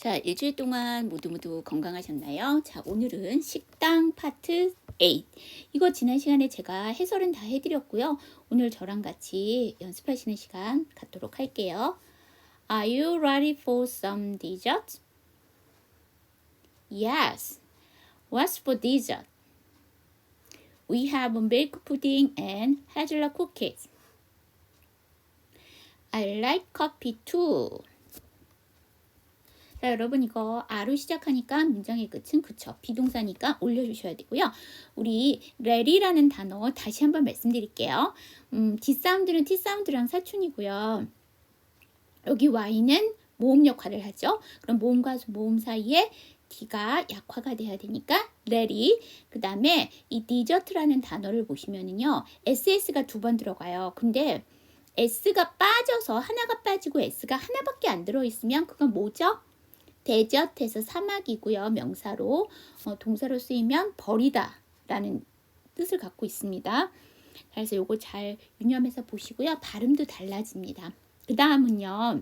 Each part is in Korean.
자, 일주일 동안 모두 건강하셨나요? 자, 오늘은 식당 파트 8. 이거 지난 시간에 제가 해설은 다 해드렸고요. 오늘 저랑 같이 연습하시는 시간 갖도록 할게요. Are you ready for some dessert? Yes. What's for dessert? We have milk pudding and hazelnut cookies. I like coffee too. 자, 여러분 이거 아로 시작하니까 문장의 끝은 그쵸. 비동사니까 올려주셔야 되고요. 우리 ready라는 단어 다시 한번 말씀드릴게요. D사운드는 T사운드랑 사촌이고요. 여기 Y는 모음 역할을 하죠. 그럼 모음과 모음 사이에 D가 약화가 돼야 되니까 ready. 그 다음에 이 dessert라는 단어를 보시면은요. SS가 2번 들어가요. 근데 S가 빠져서 하나가 빠지고 S가 하나밖에 안 들어있으면 그건 뭐죠? 데저트에서 사막이고요. 명사로 동사로 쓰이면 버리다 라는 뜻을 갖고 있습니다. 그래서 요거 잘 유념해서 보시고요. 발음도 달라집니다. 그 다음은요.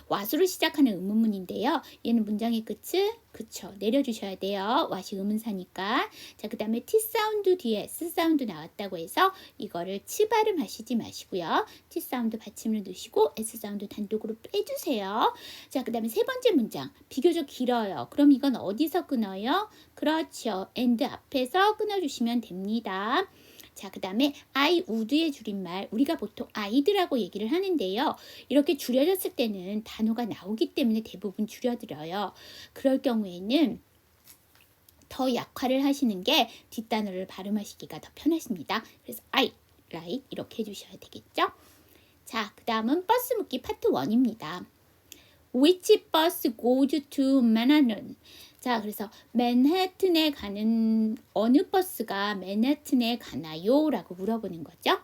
what으로 시작하는 의문문인데요. 얘는 문장의 끝을 그쵸 내려주셔야 돼요. what이 의문사니까. 자, 그 다음에 T 사운드 뒤에 S 사운드 나왔다고 해서 이거를 치 발음 하시지 마시고요. T 사운드 받침을 넣으시고 S 사운드 단독으로 빼주세요. 자, 그 다음에 세 번째 문장 비교적 길어요. 그럼 이건 어디서 끊어요? 그렇죠. and 앞에서 끊어주시면 됩니다. 자, 그 다음에 I would의 줄임말 우리가 보통 I'd라고 얘기를 하는데요. 이렇게 줄여졌을 때는 단어가 나오기 때문에 대부분 줄여들어요. 그럴 경우에는 더 약화를 하시는 게 뒷단어를 발음하시기가 더 편하십니다. 그래서 I, like 이렇게 해주셔야 되겠죠. 자, 그 다음은 버스 묻기 파트 1입니다. Which bus goes to Manhattan? 자, 그래서 맨해튼에 가는 어느 버스가 맨해튼에 가나요? 라고 물어보는 거죠.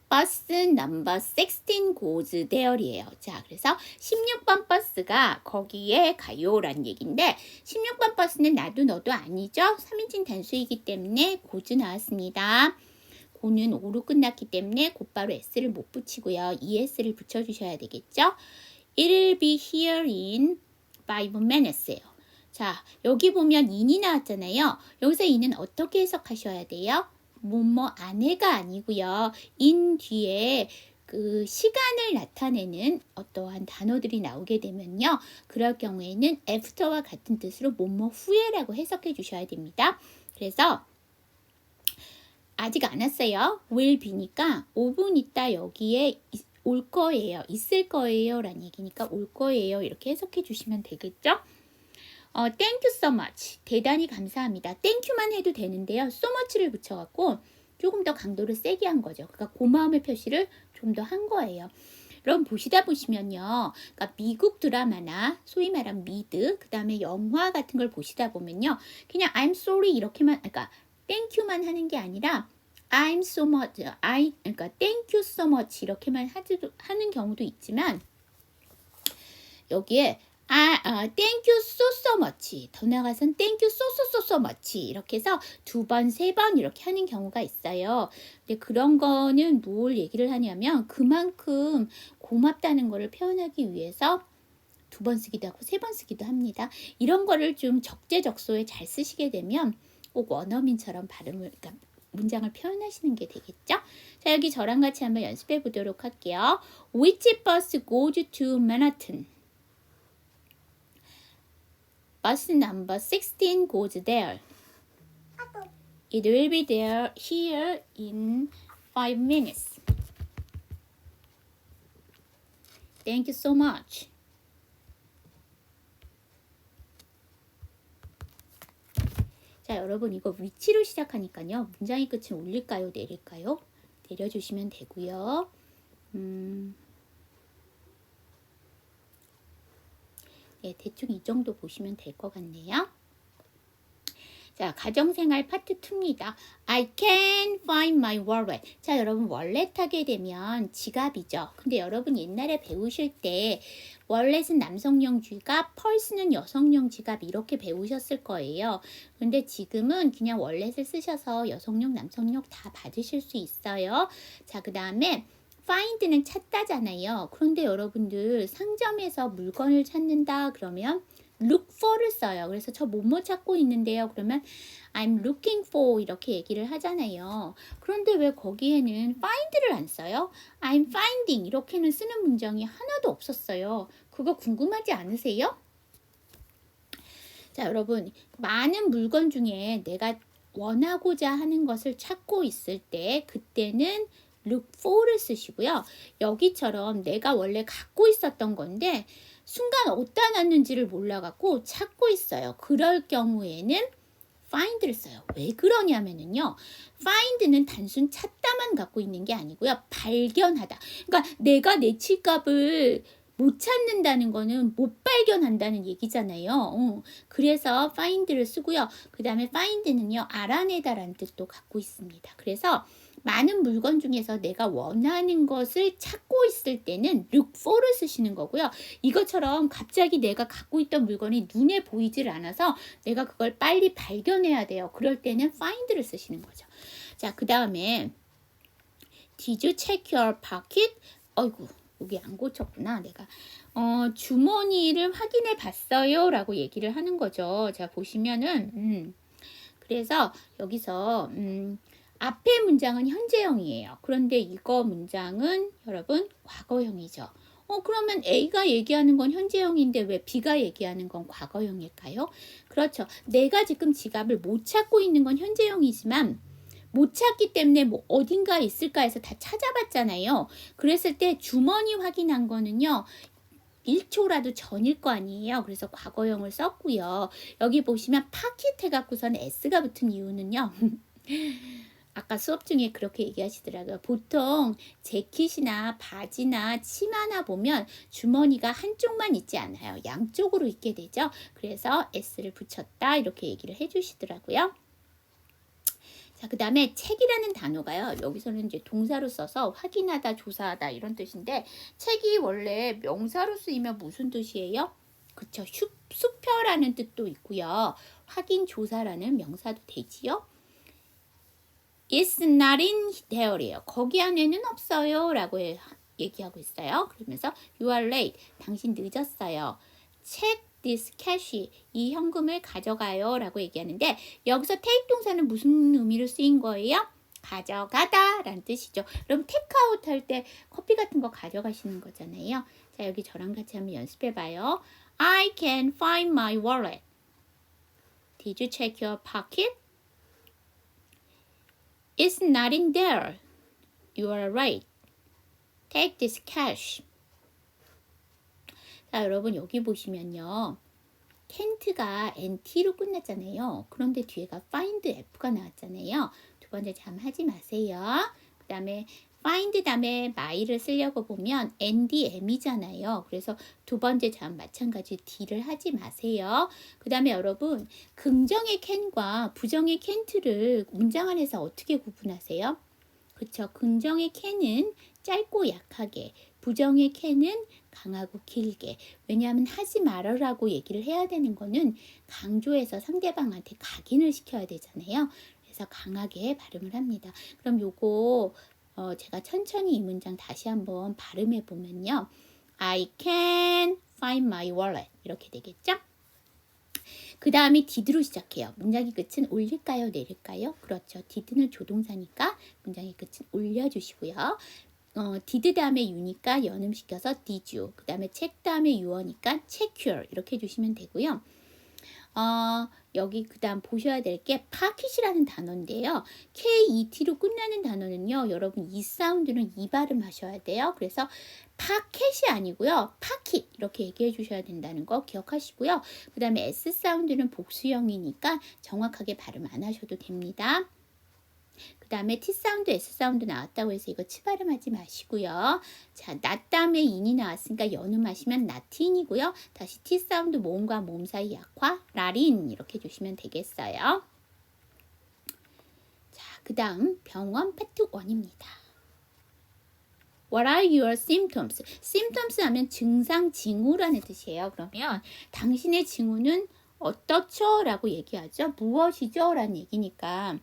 버스 넘버 16 goes there이에요. 자, 그래서 16번 버스가 거기에 가요 라는 얘기인데 16번 버스는 나도 너도 아니죠. 3인칭 단수이기 때문에 goes 나왔습니다. 고는 오로 끝났기 때문에 곧바로 s를 못 붙이고요. es를 붙여주셔야 되겠죠. It'll be here in 5 minutes예요. 자, 여기 보면 in이 나왔잖아요. 여기서 in은 어떻게 해석하셔야 돼요? 뭐뭐 안에가 아니고요. in 뒤에 그 시간을 나타내는 어떠한 단어들이 나오게 되면요. 그럴 경우에는 after와 같은 뜻으로 뭐뭐 후에라고 해석해 주셔야 됩니다. 그래서 아직 안 왔어요. will be니까 5분 있다 여기에 올 거예요. 있을 거예요. 라는 얘기니까 올 거예요. 이렇게 해석해 주시면 되겠죠? Thank you so much. 대단히 감사합니다. Thank you만 해도 되는데요. so much를 붙여갖고 조금 더 강도를 세게 한 거죠. 그러니까 고마움의 표시를 좀 더 한 거예요. 여러분 보시다 보시면요. 그러니까 미국 드라마나 소위 말하는 미드, 그 다음에 영화 같은 걸 보시다 보면요. 그냥 I'm sorry 이렇게만, 그러니까 Thank you만 하는 게 아니라 I'm so much, 그러니까 thank you so much 이렇게만 하는 경우도 있지만 여기에 thank you so much 더 나아가선 thank you so much 이렇게 해서 2번, 3번 이렇게 하는 경우가 있어요. 근데 그런 거는 뭘 얘기를 하냐면 그만큼 고맙다는 거를 표현하기 위해서 2번 쓰기도 하고 3번 쓰기도 합니다. 이런 거를 좀 적재적소에 잘 쓰시게 되면 꼭 원어민처럼 발음을, 그러니까 문장을 표현하시는 게 되겠죠? 자, 여기 저랑 같이 한번 연습해 보도록 할게요. Which bus goes to Manhattan? Bus number 16 goes there. It will be there here in 5 minutes. Thank you so much. 자, 여러분 이거 위치로 시작하니까요. 문장의 끝은 올릴까요? 내릴까요? 내려주시면 되고요. 네, 대충 이 정도 보시면 될 것 같네요. 자, 가정생활 파트 2입니다. I can find my wallet. 자, 여러분 wallet 하게 되면 지갑이죠. 근데 여러분 옛날에 배우실 때 wallet은 남성용 지갑, 펄스는 여성용 지갑 이렇게 배우셨을 거예요. 근데 지금은 그냥 wallet을 쓰셔서 여성용, 남성용 다 받으실 수 있어요. 자, 그 다음에 find는 찾다잖아요. 그런데 여러분들 상점에서 물건을 찾는다 그러면 look for를 써요. 그래서 저 뭐뭐 찾고 있는데요. 그러면 I'm looking for 이렇게 얘기를 하잖아요. 그런데 왜 거기에는 find를 안 써요? I'm finding 이렇게는 쓰는 문장이 하나도 없었어요. 그거 궁금하지 않으세요? 자, 여러분, 많은 물건 중에 내가 원하고자 하는 것을 찾고 있을 때 그때는 look for를 쓰시고요. 여기처럼 내가 원래 갖고 있었던 건데 순간 어디다 놨는지를 몰라갖고 찾고 있어요. 그럴 경우에는 find를 써요. 왜 그러냐면은요. find는 단순 찾다만 갖고 있는 게 아니고요. 발견하다. 그러니까 내가 내 치값을 못 찾는다는 거는 못 발견한다는 얘기잖아요. 그래서 find를 쓰고요. 그 다음에 find는요. 알아내다라는 뜻도 갖고 있습니다. 그래서 많은 물건 중에서 내가 원하는 것을 찾고 있을 때는 look for를 쓰시는 거고요. 이것처럼 갑자기 내가 갖고 있던 물건이 눈에 보이질 않아서 내가 그걸 빨리 발견해야 돼요. 그럴 때는 find를 쓰시는 거죠. 자, 그 다음에 Did you check your pocket? 어이구, 여기 안 고쳤구나. 내가 주머니를 확인해 봤어요 라고 얘기를 하는 거죠. 자, 보시면은 그래서 여기서 앞에 문장은 현재형이에요. 그런데 이거 문장은 여러분 과거형이죠. 그러면 A가 얘기하는 건 현재형인데 왜 B가 얘기하는 건 과거형일까요? 그렇죠. 내가 지금 지갑을 못 찾고 있는 건 현재형이지만 못 찾기 때문에 뭐 어딘가에 있을까 해서 다 찾아봤잖아요. 그랬을 때 주머니 확인한 거는요. 1초라도 전일 거 아니에요. 그래서 과거형을 썼고요. 여기 보시면 파킷 해갖고선 S가 붙은 이유는요. 아까 수업 중에 그렇게 얘기하시더라고요. 보통 재킷이나 바지나 치마나 보면 주머니가 한쪽만 있지 않아요. 양쪽으로 있게 되죠. 그래서 S를 붙였다 이렇게 얘기를 해주시더라고요. 자, 그 다음에 책이라는 단어가요. 여기서는 이제 동사로 써서 확인하다, 조사하다 이런 뜻인데 책이 원래 명사로 쓰이면 무슨 뜻이에요? 그쵸. 수표라는 뜻도 있고요. 확인, 조사라는 명사도 되지요. It's not in there이에요. 거기 안에는 없어요. 라고 얘기하고 있어요. 그러면서 You are late. 당신 늦었어요. Check this cash. 이 현금을 가져가요. 라고 얘기하는데 여기서 take 동사는 무슨 의미로 쓰인 거예요? 가져가다 라는 뜻이죠. 여러분 테이크아웃 할 때 커피 같은 거 가져가시는 거잖아요. 자, 여기 저랑 같이 한번 연습해 봐요. I can find my wallet. Did you check your pocket? It's not in there. You are right. Take this cash. 자, 여러분 여기 보시면요. can't가 NT로 끝났잖아요. 그런데 뒤에가 find F가 나왔잖아요. 두 번째 잠하지 마세요. 그 다음에 find 다음에 my를 쓰려고 보면 ND, M이잖아요. 그래서 두 번째 잠 마찬가지 D를 하지 마세요. 그 다음에 여러분 긍정의 can과 부정의 can't를 문장 안에서 어떻게 구분하세요? 그쵸. 긍정의 can은 짧고 약하게, 부정의 can은 강하고 길게. 왜냐하면 하지 말아라고 얘기를 해야 되는 거는 강조해서 상대방한테 각인을 시켜야 되잖아요. 그래서 강하게 발음을 합니다. 그럼 요거 제가 천천히 이 문장 다시 한번 발음해 보면요. I can find my wallet 이렇게 되겠죠? 그 다음에 did로 시작해요. 문장의 끝은 올릴까요? 내릴까요? 그렇죠. did는 조동사니까 문장의 끝은 올려주시고요. did 다음에 you니까 연음시켜서 did you. 그 다음에 check 다음에 you어니까 check your 이렇게 해주시면 되고요. 여기 그 다음 보셔야 될 게 pocket이라는 단어인데요. KET로 끝나는 단어는요. 여러분 이 사운드는 이 발음 하셔야 돼요. 그래서 pocket이 아니고요. pocket 이렇게 얘기해 주셔야 된다는 거 기억하시고요. 그 다음에 S 사운드는 복수형이니까 정확하게 발음 안 하셔도 됩니다. 그 다음에 T 사운드, S 사운드 나왔다고 해서 이거 치 발음하지 마시고요. 자, not 다음에 in이 나왔으니까 연음하시면 not인이고요. 다시 T 사운드 모음과 모음 사이 약화, 라린 이렇게 해주시면 되겠어요. 자, 그 다음 병원 파트 1입니다. What are your symptoms? symptoms 하면 증상, 징후라는 뜻이에요. 그러면 당신의 징후는 어떻죠? 라고 얘기하죠. 무엇이죠? 라는 얘기니까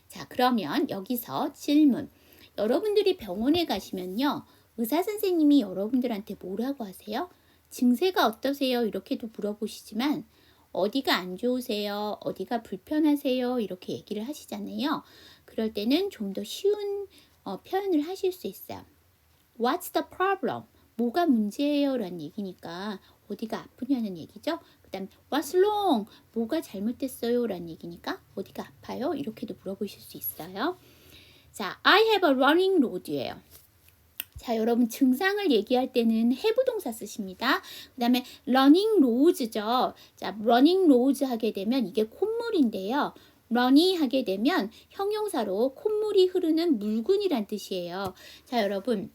자, 그러면 여기서 질문. 여러분들이 병원에 가시면요. 의사 선생님이 여러분들한테 뭐라고 하세요? 증세가 어떠세요? 이렇게도 물어보시지만 어디가 안 좋으세요? 어디가 불편하세요? 이렇게 얘기를 하시잖아요. 그럴 때는 좀 더 쉬운 표현을 하실 수 있어요. What's the problem? 뭐가 문제예요? 라는 얘기니까 어디가 아프냐는 얘기죠. 그 다음 What's wrong? 뭐가 잘못됐어요? 라는 얘기니까 어디가 아파요? 이렇게도 물어보실 수 있어요. 자, I have a running nose예요. 자, 여러분 증상을 얘기할 때는 have 동사 쓰십니다. 그 다음에 running nose죠. 자, running nose 하게 되면 이게 콧물인데요. run이 하게 되면 형용사로 콧물이 흐르는 물군이란 뜻이에요. 자, 여러분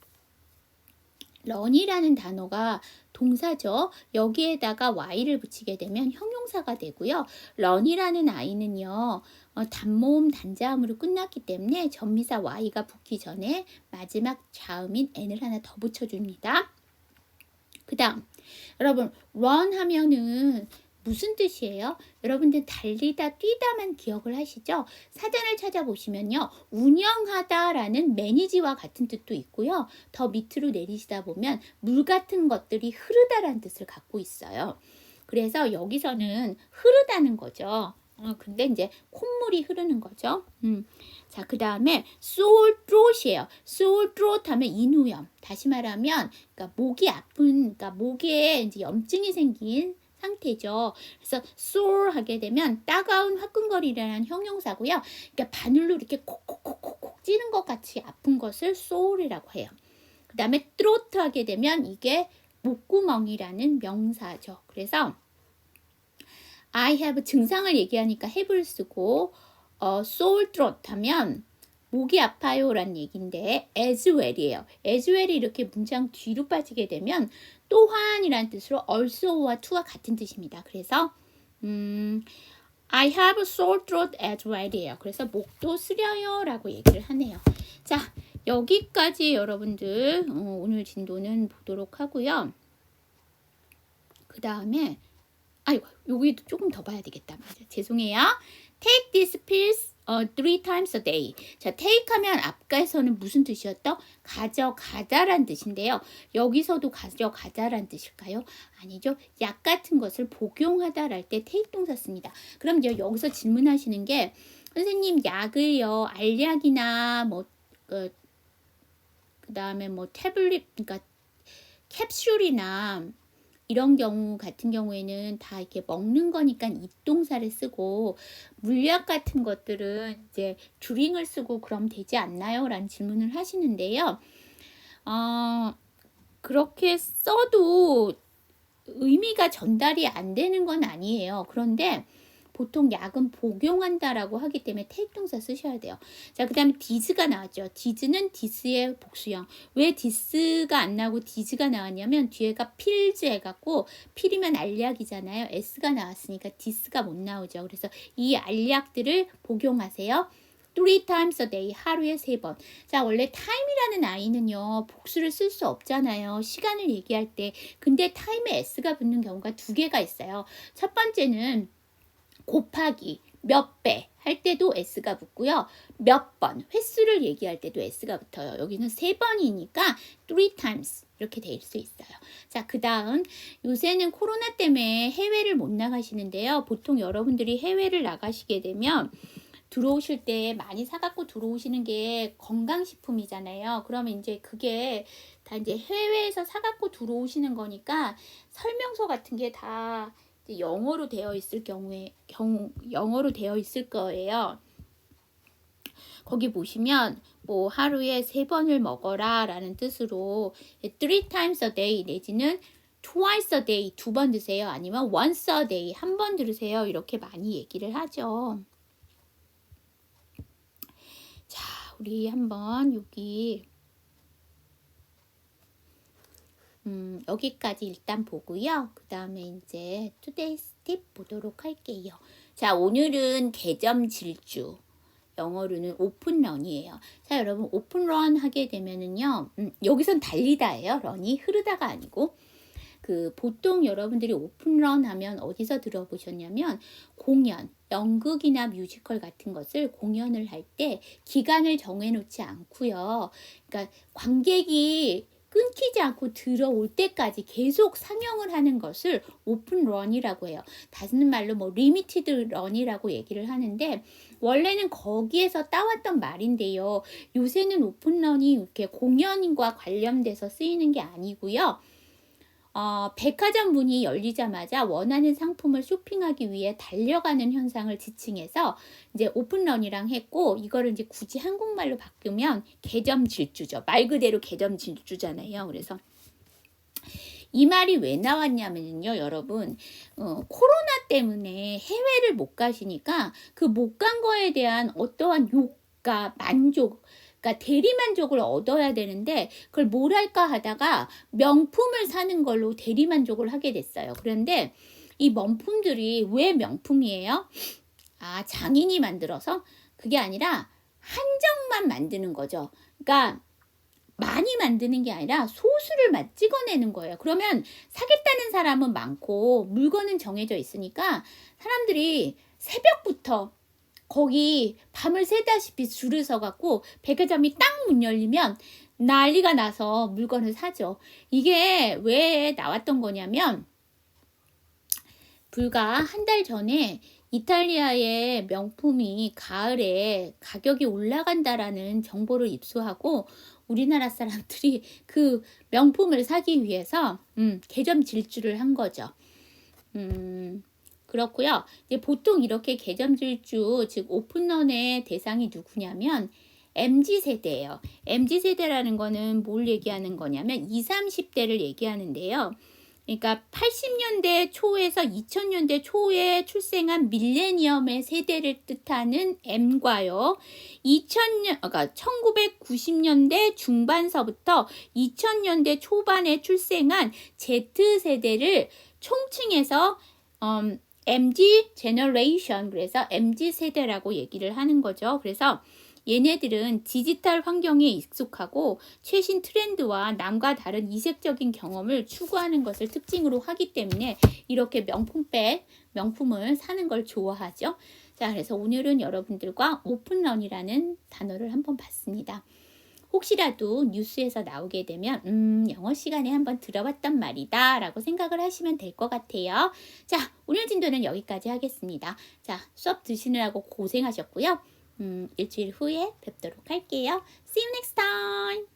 run이라는 단어가 동사죠. 여기에다가 y를 붙이게 되면 형용사가 되고요. run이라는 아이는요. 단모음 단자음으로 끝났기 때문에 전미사 y가 붙기 전에 마지막 자음인 n을 하나 더 붙여줍니다. 그 다음 여러분 run 하면은 무슨 뜻이에요? 여러분들 달리다 뛰다만 기억을 하시죠? 사전을 찾아보시면요. 운영하다라는 매니지와 같은 뜻도 있고요. 더 밑으로 내리시다 보면 물 같은 것들이 흐르다라는 뜻을 갖고 있어요. 그래서 여기서는 흐르다는 거죠. 근데 이제 콧물이 흐르는 거죠. 자, 그 다음에 sore throat이에요. sore throat 하면 인후염. 다시 말하면 그러니까 목이 아픈, 그러니까 목에 이제 염증이 생긴 상태죠. 그래서 sore 하게 되면 따가운 화끈거리라는 형용사고요. 그러니까 바늘로 이렇게 콕콕콕콕 찌는 것 같이 아픈 것을 sore이라고 해요. 그 다음에 throat 하게 되면 이게 목구멍이라는 명사죠. 그래서 I have 증상을 얘기하니까 have를 쓰고 sore throat 하면 목이 아파요 라는 얘기인데 as well이에요. as well이 이렇게 문장 뒤로 빠지게 되면 또한이라는 뜻으로 also와 to와 같은 뜻입니다. 그래서 I have sore throat as well이에요. 그래서 목도 쓰려요 라고 얘기를 하네요. 자, 여기까지 여러분들 오늘 진도는 보도록 하고요. 그 다음에 아이고, 여기도 조금 더 봐야 되겠다. 맞아. 죄송해요. Take these pills 3 times a day. 자, take 하면 앞가에서는 무슨 뜻이었죠? 가져가다란 뜻인데요. 여기서도 가져가다란 뜻일까요? 아니죠. 약 같은 것을 복용하다랄 때 take 동사 씁니다. 그럼 이제 여기서 질문하시는 게 선생님 약을요. 알약이나 뭐 그다음에 뭐 태블릿 그러니까 캡슐이나 이런 경우 같은 경우에는 다 이렇게 먹는 거니까 입동사를 쓰고 물약 같은 것들은 이제 드링을 쓰고 그럼 되지 않나요? 라는 질문을 하시는데요. 그렇게 써도 의미가 전달이 안 되는 건 아니에요. 그런데 보통 약은 복용한다라고 하기 때문에 take 동사 쓰셔야 돼요. 자, 그 다음에 dis가 나왔죠. dis는 this의 복수형. 왜 this가 안 나오고 dis가 나왔냐면 뒤에가 pills 해갖고 필이면 알약이잖아요. s가 나왔으니까 this가 못 나오죠. 그래서 이 알약들을 복용하세요. 3 times a day, 하루에 3번. 자, 원래 time이라는 아이는요, 복수를 쓸 수 없잖아요. 시간을 얘기할 때. 근데 time에 s가 붙는 경우가 2개가 있어요. 첫 번째는 곱하기 몇 배 할 때도 s가 붙고요. 몇 번, 횟수를 얘기할 때도 s가 붙어요. 여기는 3번이니까 3 times 이렇게 될 수 있어요. 자, 그 다음 요새는 코로나 때문에 해외를 못 나가시는데요. 보통 여러분들이 해외를 나가시게 되면 들어오실 때 많이 사갖고 들어오시는 게 건강식품이잖아요. 그러면 이제 그게 다 이제 해외에서 사갖고 들어오시는 거니까 설명서 같은 게 다 영어로 되어 있을 영어로 되어 있을 거예요. 거기 보시면 뭐 하루에 3번을 먹어라 라는 뜻으로 3 times a day 내지는 twice a day 2번 드세요. 아니면 once a day 1번 들으세요. 이렇게 많이 얘기를 하죠. 자, 우리 한번 여기까지 일단 보고요. 그 다음에 이제 today's tip 보도록 할게요. 자, 오늘은 개점 질주. 영어로는 오픈런이에요. 자, 여러분 오픈런 하게 되면은요. 여기선 달리다예요. 런이 흐르다가 아니고. 보통 여러분들이 오픈런 하면 어디서 들어보셨냐면 공연, 연극이나 뮤지컬 같은 것을 공연을 할 때 기간을 정해놓지 않고요. 그러니까 관객이 끊기지 않고 들어올 때까지 계속 상영을 하는 것을 오픈 런이라고 해요. 다른 말로 뭐 리미티드 런이라고 얘기를 하는데 원래는 거기에서 따왔던 말인데요. 요새는 오픈 런이 이렇게 공연과 관련돼서 쓰이는 게 아니고요. 백화점 문이 열리자마자 원하는 상품을 쇼핑하기 위해 달려가는 현상을 지칭해서 이제 오픈런이랑 했고, 이거를 이제 굳이 한국말로 바꾸면 개점 질주죠. 말 그대로 개점 질주잖아요. 그래서 이 말이 왜 나왔냐면요, 여러분, 코로나 때문에 해외를 못 가시니까 그 못 간 거에 대한 어떠한 욕과 만족, 그러니까 대리만족을 얻어야 되는데 그걸 뭘 할까 하다가 명품을 사는 걸로 대리만족을 하게 됐어요. 그런데 이 명품들이 왜 명품이에요? 장인이 만들어서? 그게 아니라 한정만 만드는 거죠. 그러니까 많이 만드는 게 아니라 소수를 찍어내는 거예요. 그러면 사겠다는 사람은 많고 물건은 정해져 있으니까 사람들이 새벽부터 거기 밤을 새다시피 줄을 서갖고 백화점이 딱 문 열리면 난리가 나서 물건을 사죠. 이게 왜 나왔던 거냐면 불과 한 달 전에 이탈리아의 명품이 가을에 가격이 올라간다라는 정보를 입수하고 우리나라 사람들이 그 명품을 사기 위해서 개점 질주를 한 거죠. 그렇고요. 이제 보통 이렇게 개점 질주, 즉 오픈런의 대상이 누구냐면 MZ세대예요. MZ세대라는 거는 뭘 얘기하는 거냐면 20, 30대를 얘기하는데요. 그러니까 80년대 초에서 2000년대 초에 출생한 밀레니엄의 세대를 뜻하는 M과요. 1990년대 중반서부터 2000년대 초반에 출생한 Z세대를 총칭해서 MZ 제너레이션, 그래서 MZ 세대라고 얘기를 하는 거죠. 그래서 얘네들은 디지털 환경에 익숙하고 최신 트렌드와 남과 다른 이색적인 경험을 추구하는 것을 특징으로 하기 때문에 이렇게 명품을 사는 걸 좋아하죠. 자, 그래서 오늘은 여러분들과 오픈런이라는 단어를 한번 봤습니다. 혹시라도 뉴스에서 나오게 되면 영어 시간에 한번 들어봤단 말이다 라고 생각을 하시면 될 것 같아요. 자, 오늘 진도는 여기까지 하겠습니다. 자, 수업 드시느라고 고생하셨고요. 일주일 후에 뵙도록 할게요. See you next time!